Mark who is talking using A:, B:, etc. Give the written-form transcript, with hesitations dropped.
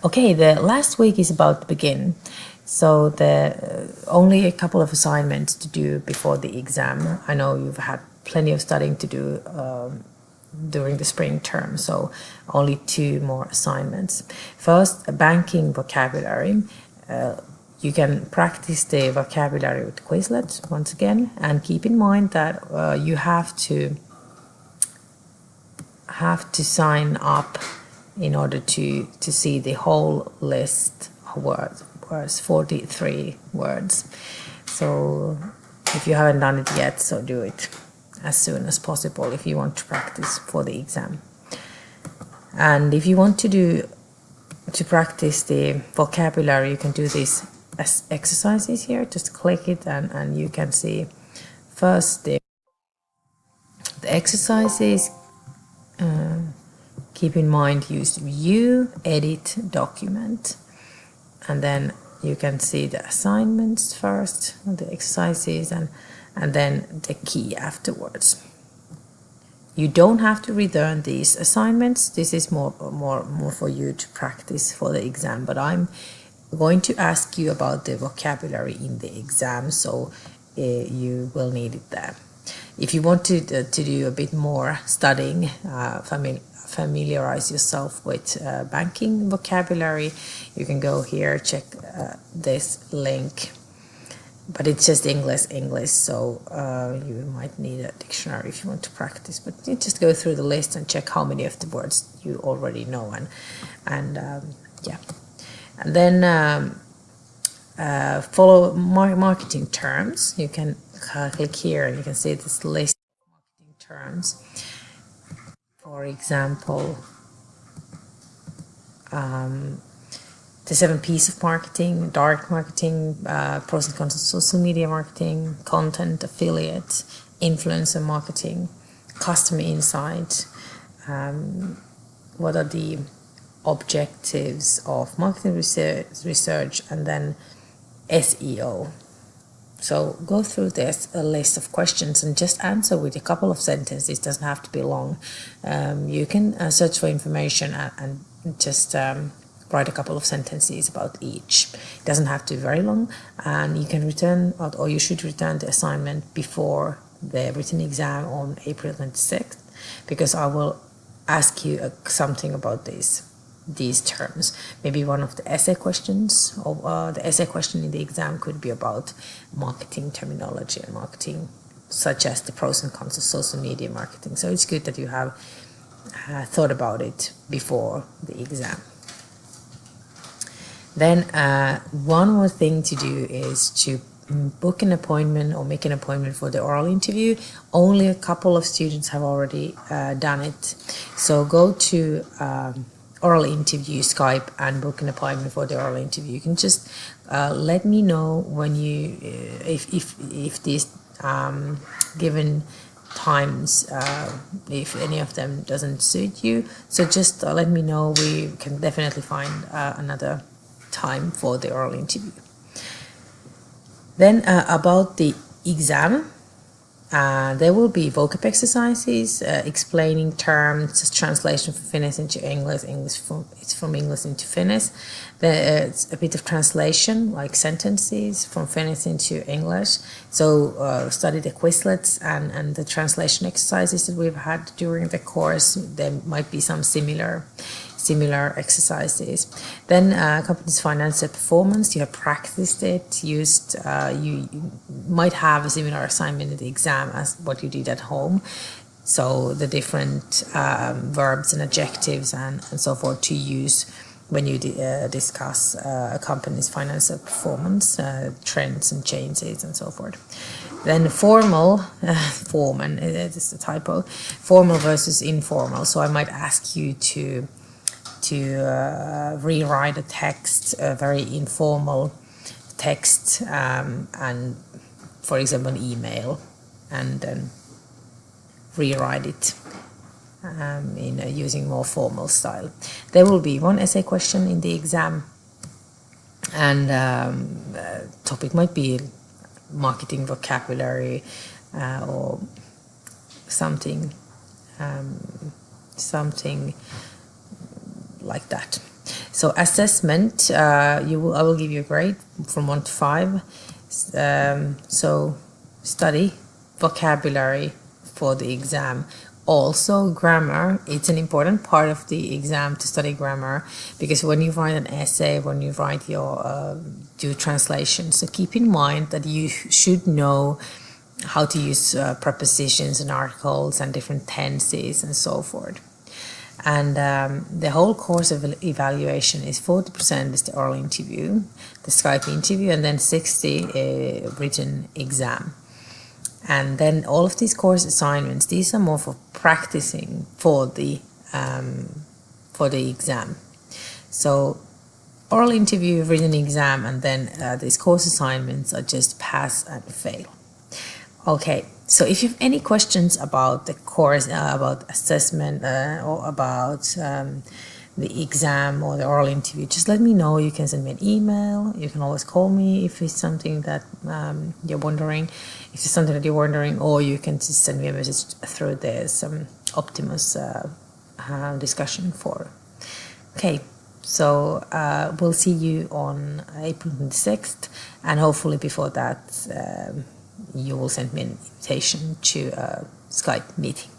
A: Okay, the last week is about to begin, so the only a couple of assignments to do before the exam. I know you've had plenty of studying to do during the spring term, so only 2 more assignments. First, a banking vocabulary. You can practice the vocabulary with Quizlet once again, and keep in mind that you have to sign up in order to see the whole list of words, 43 words. So if you haven't done it yet, so do it as soon as possible if you want to practice for the exam. And if you want to practice the vocabulary, you can do these exercises here. Just click it and you can see first the exercises. Keep in mind, use view, edit, document, and then you can see the assignments first, the exercises, and then the key afterwards. You don't have to return these assignments. This is more for you to practice for the exam, but I'm going to ask you about the vocabulary in the exam, so you will need it there. If you want to do a bit more studying, familiarize yourself with banking vocabulary, you can go here, check this link, but it's just English, so you might need a dictionary if you want to practice, but you just go through the list and check how many of the words you already know, and then follow marketing terms. You can click here and you can see this list of marketing terms. For example, the 7 P's of marketing, direct marketing, pros and cons of social media marketing, content, affiliate, influencer marketing, customer insight, what are the objectives of marketing research, and then SEO. So go through this list of questions and just answer with a couple of sentences. It doesn't have to be long. You can search for information and just write a couple of sentences about each. It doesn't have to be very long, and you can return, or you should return the assignment before the written exam on April 26th, because I will ask you something about these terms. Maybe one of the essay questions, or the essay question in the exam could be about marketing terminology and marketing, such as the pros and cons of social media marketing. So it's good that you have thought about it before the exam. Then one more thing to do is to book an appointment or make an appointment for the oral interview. Only a couple of students have already done it. So go to oral interview Skype and book an appointment for the oral interview. You can just let me know when you if these given times, if any of them doesn't suit you, so just let me know. We can definitely find another time for the oral interview. Then about the exam, there will be vocab exercises, explaining terms, translation from Finnish into English, from English into Finnish. There's a bit of translation, like sentences from Finnish into English. So study the Quizlets and the translation exercises that we've had during the course. There might be some similar exercises. Then company's financial performance, you have practiced it, used, you might have a similar assignment in the exam as what you did at home. So the different verbs and adjectives and so forth to use when you discuss a company's financial performance, trends and changes and so forth. Then formal it's a typo, formal versus informal. So I might ask you to rewrite a text, a very informal text, and for example an email, and then rewrite it using more formal style. There will be one essay question in the exam, and topic might be marketing vocabulary or something like that. So assessment, I will give you a grade from 1 to 5. So study vocabulary for the exam. Also grammar, it's an important part of the exam to study grammar, because when you write an essay, when you write your do translation, so keep in mind that you should know how to use prepositions and articles and different tenses and so forth. And the whole course of evaluation is 40% is the oral interview, the Skype interview, and then 60 written exam. And then all of these course assignments, these are more for practicing for the exam. So oral interview, written exam, and then these course assignments are just pass and fail. Okay, so if you have any questions about the course, about assessment, or about the exam or the oral interview, just let me know. You can send me an email. You can always call me if it's something that you're wondering. If it's something that you're wondering, or you can just send me a message through this Optimus discussion forum. Okay, so we'll see you on April 26th, and hopefully before that you will send me an invitation to a Skype meeting.